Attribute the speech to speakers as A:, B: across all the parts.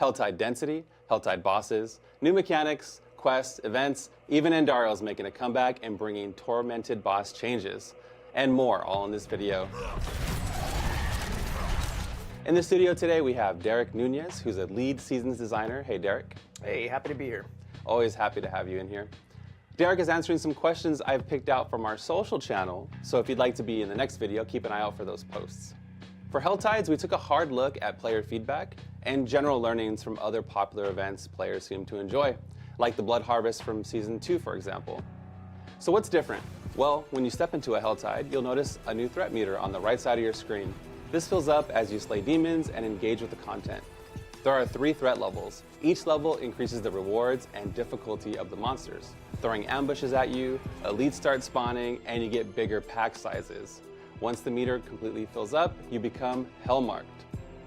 A: Helltide density, Helltide bosses, new mechanics, quests, events, even Andariel's making a comeback and bringing Tormented boss changes, and more, all in this video. In the studio today, we have Derek Nunez, who's a lead seasons designer. Hey, Derek.
B: Hey, happy to be here.
A: Always happy to have you in here. Derek is answering some questions I've picked out from our social channel, so if you'd like to be in the next video, keep an eye out for those posts. For Helltides, we took a hard look at player feedback and general learnings from other popular events players seem to enjoy, like the Blood Harvest from Season 2, for example. So what's different? Well, when you step into a Helltide, you'll notice a new threat meter on the right side of your screen. This fills up as you slay demons and engage with the content. There are 3 threat levels. Each level increases the rewards and difficulty of the monsters. Throwing ambushes at you, elites start spawning, and you get bigger pack sizes. Once the meter completely fills up, you become Hellmarked.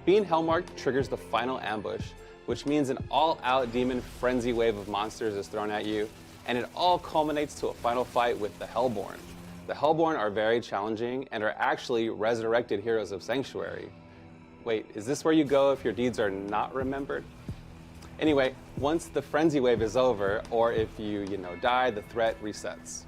A: Being Hellmarked triggers the final ambush, which means an all-out demon frenzy wave of monsters is thrown at you, and it all culminates to a final fight with the Hellborn. The Hellborn are very challenging and are actually resurrected heroes of Sanctuary. Wait, is this where you go if your deeds are not remembered? Anyway, once the frenzy wave is over, or if you die, the threat resets.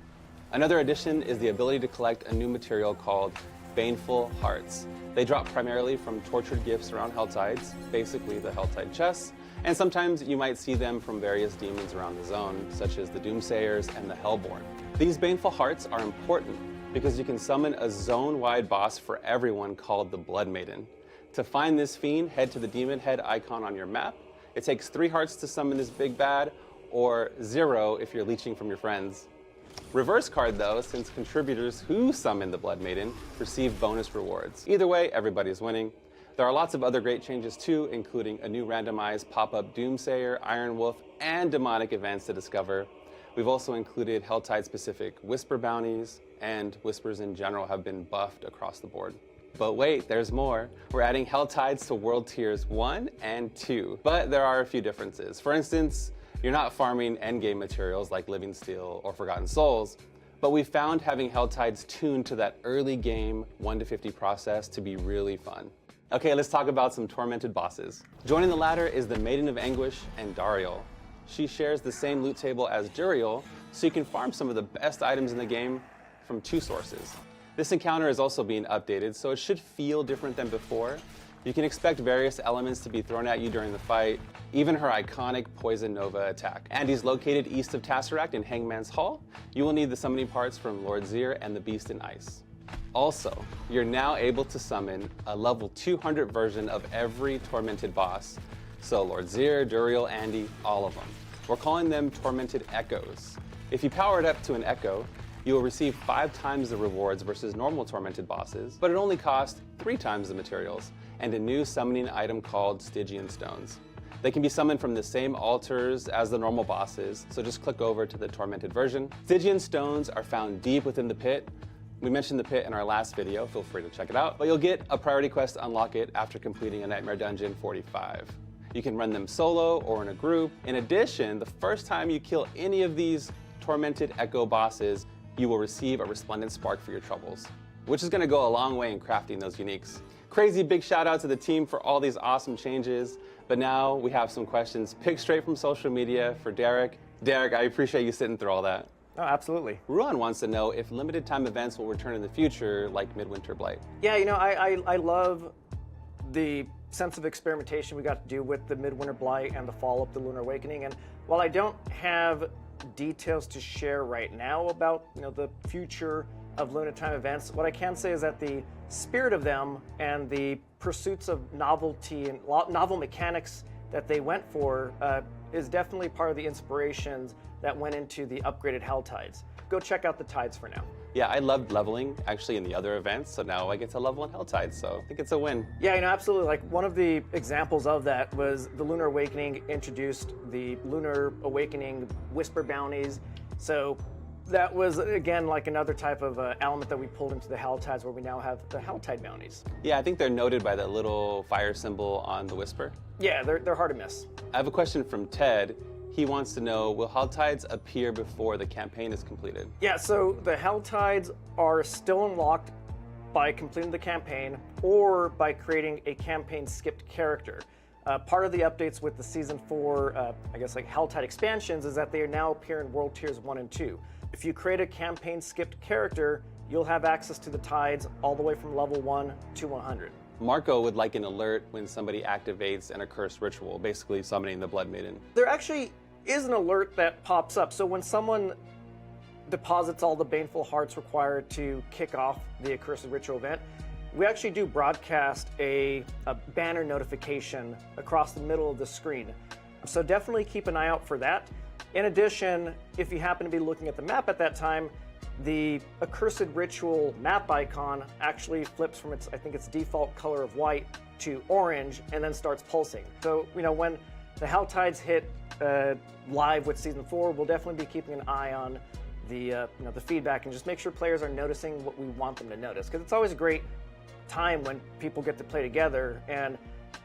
A: Another addition is the ability to collect a new material called Baneful Hearts. They drop primarily from tortured gifts around Helltides, basically the Helltide chests, and sometimes you might see them from various demons around the zone, such as the Doomsayers and the Hellborn. These Baneful Hearts are important because you can summon a zone-wide boss for everyone called the Blood Maiden. To find this fiend, head to the demon head icon on your map. It takes 3 hearts to summon this big bad, or 0 if you're leeching from your friends. Reverse card though, since contributors who summon the Blood Maiden receive bonus rewards. Either way, everybody's winning. There are lots of other great changes too, including a new randomized pop-up Doomsayer, Iron Wolf, and demonic events to discover. We've also included Helltide-specific Whisper bounties, and Whispers in general have been buffed across the board. But wait, there's more. We're adding Helltides to World Tiers 1 and 2, but there are a few differences. For instance, you're not farming endgame materials like Living Steel or Forgotten Souls, but we found having Helltides tuned to that early game 1 to 50 process to be really fun. Okay, let's talk about some Tormented bosses. Joining the ladder is the Maiden of Anguish, Andariel. She shares the same loot table as Duriel, so you can farm some of the best items in the game from 2 sources. This encounter is also being updated, so it should feel different than before. You can expect various elements to be thrown at you during the fight, even her iconic Poison Nova attack. Andy's located east of Tesseract in Hangman's Hall. You will need the summoning parts from Lord Zir and the Beast in Ice. Also, you're now able to summon a level 200 version of every Tormented boss. So Lord Zir, Duriel, Andy, all of them. We're calling them Tormented Echoes. If you power it up to an Echo, you will receive 5 times the rewards versus normal Tormented bosses, but it only costs 3 times the materials, and a new summoning item called Stygian Stones. They can be summoned from the same altars as the normal bosses, so just click over to the Tormented version. Stygian Stones are found deep within the pit. We mentioned the pit in our last video, feel free to check it out, but you'll get a priority quest to unlock it after completing a Nightmare Dungeon 45. You can run them solo or in a group. In addition, the first time you kill any of these Tormented Echo bosses, you will receive a Resplendent Spark for your troubles, which is going to go a long way in crafting those uniques. Crazy big shout out to the team for all these awesome changes, but now we have some questions picked straight from social media for Derek. Derek, I appreciate you sitting through all that.
B: Oh, absolutely.
A: Ruan wants to know if limited time events will return in the future, like Midwinter Blight.
B: Yeah, I love the sense of experimentation we got to do with the Midwinter Blight and the follow-up, the Lunar Awakening. And while I don't have details to share right now about the future of limited time events, what I can say is that the spirit of them and the pursuits of novelty and novel mechanics that they went for is definitely part of the inspirations that went into the upgraded Helltides. Go check out the Tides for now.
A: Yeah, I loved leveling actually in the other events, so now I get to level in Helltide, so I think it's a win.
B: Yeah, absolutely. Like one of the examples of that was the Lunar Awakening introduced the Lunar Awakening Whisper bounties. So that was, again, like another type of element that we pulled into the Helltides, where we now have the Helltide bounties.
A: Yeah, I think they're noted by that little fire symbol on the Whisper.
B: Yeah, they're hard to miss.
A: I have a question from Ted. He wants to know, will Helltides appear before the campaign is completed?
B: Yeah, so the Helltides are still unlocked by completing the campaign or by creating a campaign skipped character. Part of the updates with the Season 4, I guess like Helltide expansions, is that they now appear in World Tiers 1 and 2. If you create a campaign-skipped character, you'll have access to the tides all the way from level 1 to 100.
A: Marco would like an alert when somebody activates an accursed ritual, basically summoning the Blood Maiden.
B: There actually is an alert that pops up. So when someone deposits all the baneful hearts required to kick off the accursed ritual event, we actually do broadcast a banner notification across the middle of the screen. So definitely keep an eye out for that. In addition, if you happen to be looking at the map at that time, the accursed ritual map icon actually flips from its, I think its default color of white to orange and then starts pulsing. So, when the Helltides hit live with Season 4, we'll definitely be keeping an eye on the feedback and just make sure players are noticing what we want them to notice. Because it's always a great time when people get to play together, and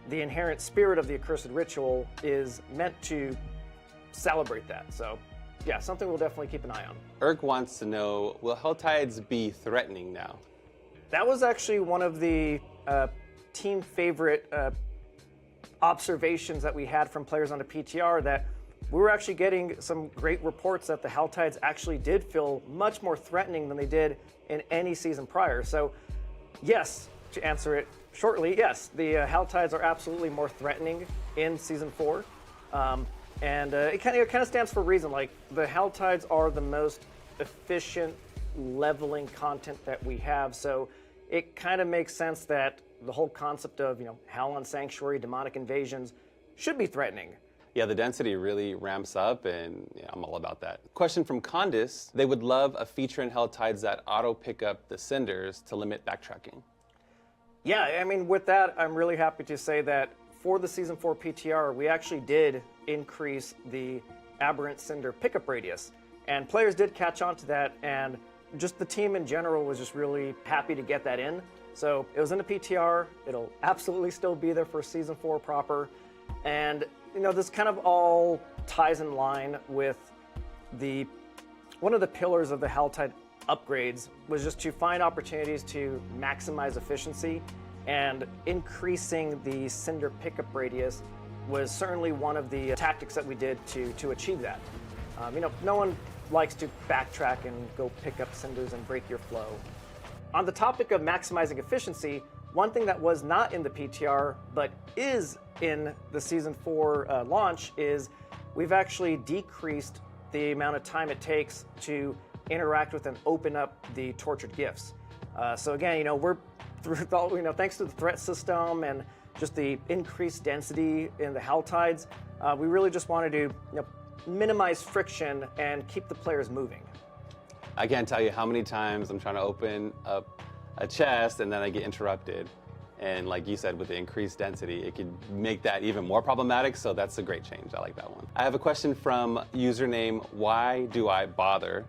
B: the inherent spirit of the accursed ritual is meant to celebrate that. So yeah, something we'll definitely keep an eye on.
A: Irk wants to know, will Helltides be threatening now?
B: That was actually one of the team favorite observations that we had from players on the PTR, that we were actually getting some great reports that the Helltides actually did feel much more threatening than they did in any season prior. So yes, to answer it shortly, yes, the Helltides are absolutely more threatening in Season 4. And it kind of stands for a reason. Like, the Helltides are the most efficient leveling content that we have, so it kind of makes sense that the whole concept of, Hell on Sanctuary, demonic invasions, should be threatening.
A: Yeah, the density really ramps up, and I'm all about that. Question from Condis: they would love a feature in Helltides that auto pick up the cinders to limit backtracking.
B: Yeah, I mean, with that, I'm really happy to say that for the Season 4 PTR, we actually did increase the aberrant cinder pickup radius, and players did catch on to that, and just the team in general was just really happy to get that in. So it was in the PTR, it'll absolutely still be there for Season 4 proper, and this kind of all ties in line with one of the pillars of the Helltide upgrades was just to find opportunities to maximize efficiency, and increasing the cinder pickup radius was certainly one of the tactics that we did to achieve that. No one likes to backtrack and go pick up cinders and break your flow. On the topic of maximizing efficiency, one thing that was not in the PTR but is in the Season 4 launch is we've actually decreased the amount of time it takes to interact with and open up the tortured gifts. So again, we're through, thanks to the threat system and just the increased density in the Helltides, we really just wanted to minimize friction and keep the players moving.
A: I can't tell you how many times I'm trying to open up a chest and then I get interrupted. And like you said, with the increased density, it could make that even more problematic, so that's a great change. I like that one. I have a question from username Why Do I Bother?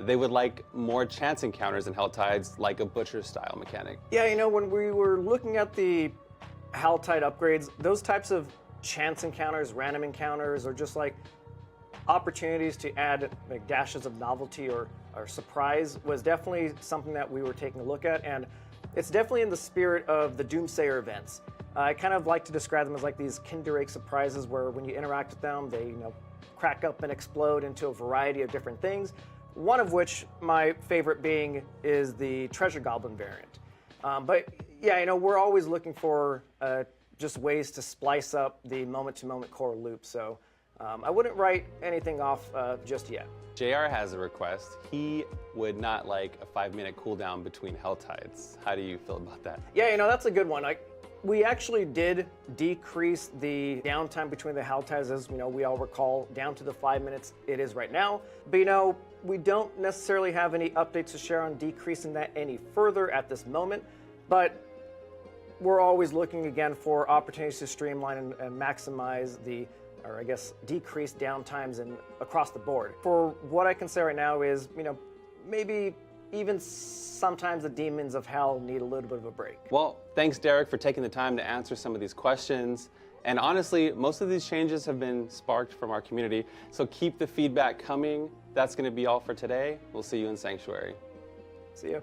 A: They would like more chance encounters in Helltides, like a butcher-style mechanic.
B: Yeah, when we were looking at the Helltide upgrades, those types of chance encounters, random encounters, or just like opportunities to add like dashes of novelty or surprise was definitely something that we were taking a look at, and it's definitely in the spirit of the Doomsayer events. I kind of like to describe them as like these Kinder Egg surprises where when you interact with them, they crack up and explode into a variety of different things. One of which, my favorite being, is the Treasure Goblin variant. But yeah, we're always looking for just ways to splice up the moment-to-moment core loop. So I wouldn't write anything off just yet.
A: JR has a request. He would not like a 5-minute cooldown between Helltides. How do you feel about that?
B: Yeah, that's a good one. We actually did decrease the downtime between the Helltides, as we all recall, down to the 5 minutes it is right now. But we don't necessarily have any updates to share on decreasing that any further at this moment, but we're always looking again for opportunities to streamline and maximize decrease downtimes across the board. For what I can say right now is, maybe even sometimes the demons of hell need a little bit of a break.
A: Well, thanks, Derek, for taking the time to answer some of these questions. And honestly, most of these changes have been sparked from our community, so keep the feedback coming. That's going to be all for today. We'll see you in Sanctuary.
B: See you.